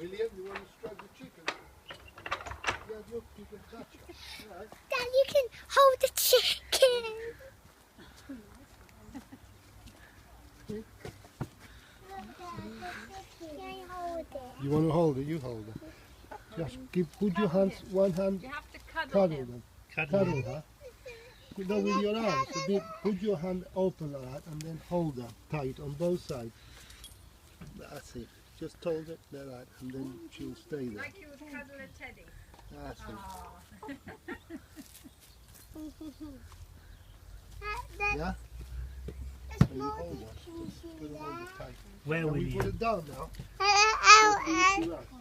William, you want to stroke the chicken? Yeah, look, you can touch it. Right. Dad, you can hold the chicken. You want to hold it? You hold it. Just put your hands, one hand, You have to cuddle cuddle him. them. Cuddle her. No, with your arms. Put your hand open like that and then hold her tight on both sides. That's it. Just hold it like that and then she'll stay there. Like you would cuddle a teddy. That's it. Yeah? And you hold her. Just put her tight. Where Can will we you? put it down now? Ow, Can you ow, see that?